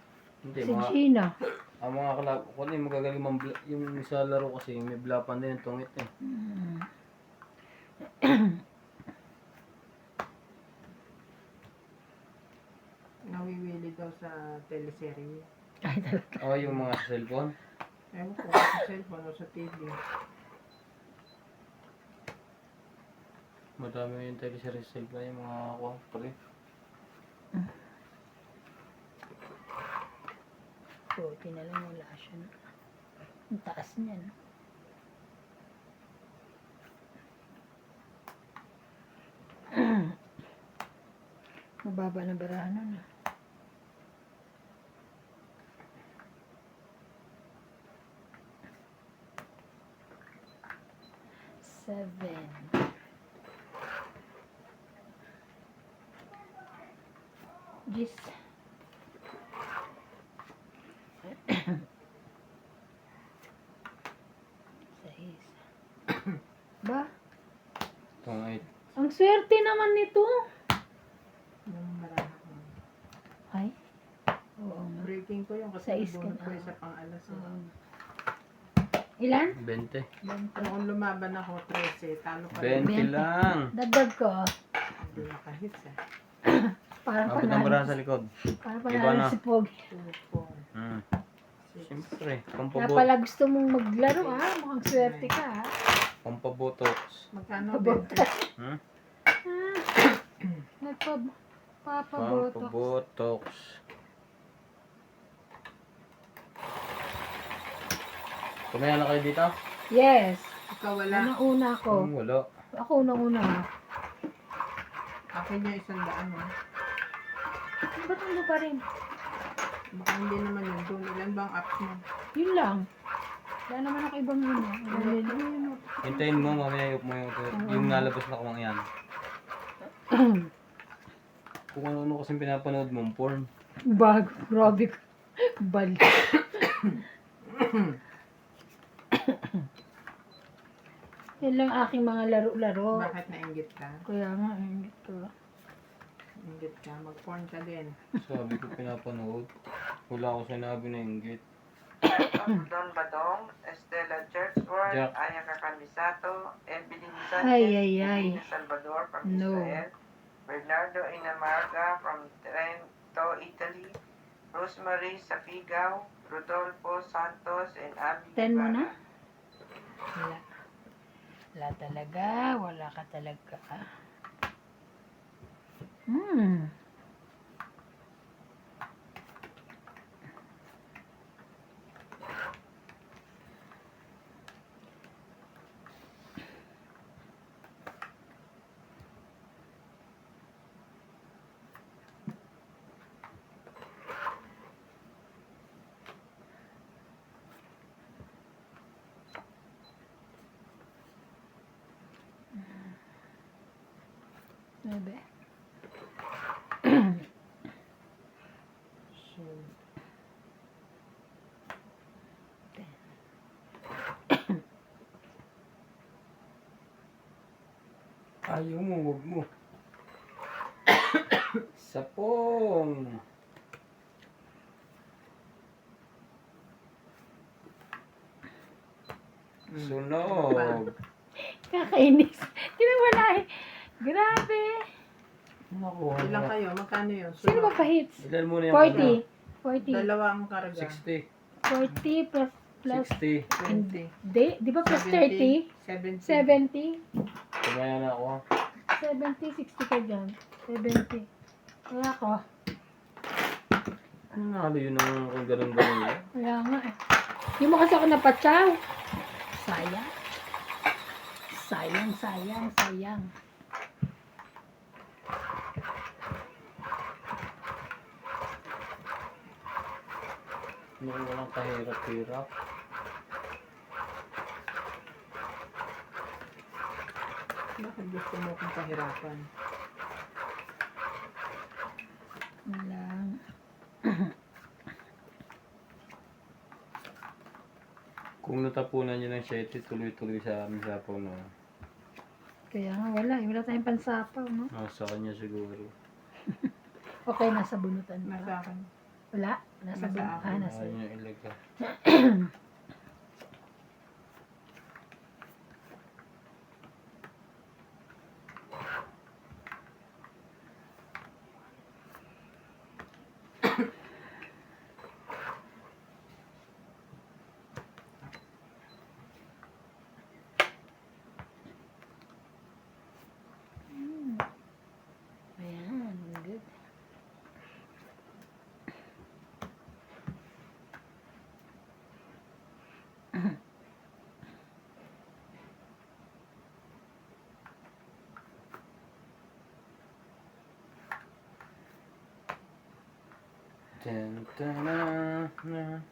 Hindi, Si mga, Gina. ang mga kalaban, kung ano yung magagaling yung sa laro kasi, may blapan din yung tungit eh. Nawiwili daw sa teleserye. Ay, talaga. Oh, yung mga sa cellphone. Ewan ko, sa cellphone o sa TV. Madami yung teleserye sa cellphone, yung mga pre. Puti na lang wala siya. No? Ang taas niya, no? Mababa na barahan nun, ah. Seven. Gis. Sais. Ba? Itong 8. Ang swerte naman nito. Yung marami ko. Ay. Oo nga. Breaking ko yung kasi Sais nabunod ka ko na. isa pang alas. Eh. Oo. Ilan? 20. Noong lumaban ako, 13. Talo pa 20 lang. Dagdag ko. Hindi nakahits eh. Parang Abot ang barahan sa likod. Parang Iba panalo na. si Pogi. 2, 4, Hmm. 6. Siyempre, Kaya pampabot. pala gusto mong maglaro, ha? Mukhang swerte ka, ha? Pampabotox. Magkano? Pabotox. 20? Hmm? Papabotox. Pampabotox. Kumaya na kayo dito? Yes. Ikaw wala. Unang-una ako. Wala. Ako unang-una, ha? Akin yung 100 mo. Ba't ano pa rin? Baka hindi naman yun. Doon, ilan ba ang apps mo? Yun lang. Wala naman ako ibang ano. Hintayin mo, mamaya mo yung nalabas na kumang yan. Kung ano-ano kasing pinapanood mong porn. Bago. Grabe ko. Bali. Yan lang aking mga laro-laro. Bakit nainggit ka? Kaya nga, ito. Inggit ka. Mag-porn ka din. Sabi ko pinapanood. Wala ko sinabi na inggit. Don Badong, Estela Churchward, Jack. Aya Cacanisato, Evelyn Ay, Sanchez, ay, ay. Divina Salvador from No. Israel, Bernardo Inamarga from Trento, Italy, Rosemary Safigaw, Rodolfo Santos, and Abby 10 mo na? Ibarra. Wala. Wala talaga. Wala ka talaga. Bebe. So, Ayaw mo, wag mo. Sapong. Sunog. Kakainis. Tinawala eh. Grabe. Naku. ilan kayo? Magkano yun? Sino ba pa hits? Ilan muna yung 40. 40. Dalawa ang karga. 60. 40 plus 60. 20. Di ba plus 30? 70. 70? Kumaya na ako. 70, 60 ka dyan. 70. Kaya ako. Ano nalo yun ang kung ganun-ganun yun? Kaya nga eh. Hindi mo kasi ako napatsaw. Sayang. Sayang, sayang, sayang. Ano kung walang kahirap-hirap? Bakit gusto mo kong pahirapan? na lang. Kung natapunan niyo ng 7, tuloy-tuloy sa amin sapaw na. Kaya nga wala. Wala tayong pansapaw, no? Sa kanya siguro. Okay, nasa bunutan pa. Nasa akin. Wala? Nasa Nasa bunutan. akin. Ah, nasa. Ayaw niya ilaga. Ayan, good. Tan, tan, na.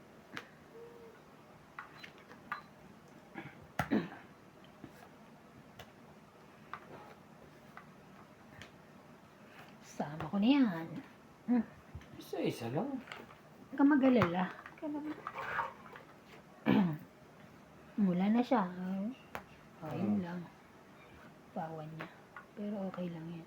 Sama ko na yan. Isa-isa lang. Huwag ka mag-alala. Mula na siya. Ayun lang. Pawan niya. Pero okay lang yan.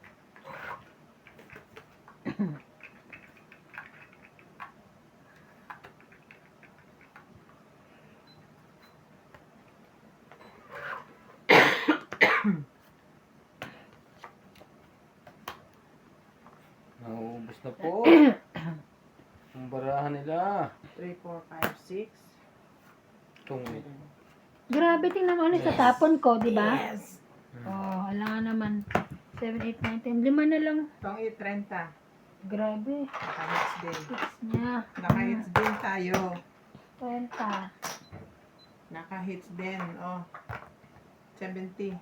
Nauubos na po. Ang barahan nila. 3, 4, 5, 6. Itong Grabe, tingnan mo ulit sa tapon ko, di ba? Yes. Oh, wala nga naman. 7, 8, 9, 10. 5 na lang. Itong 30. Grabe. Nakahits din. Fix niya. Nakahits din tayo. 30. Nakahits din. Oh. 70.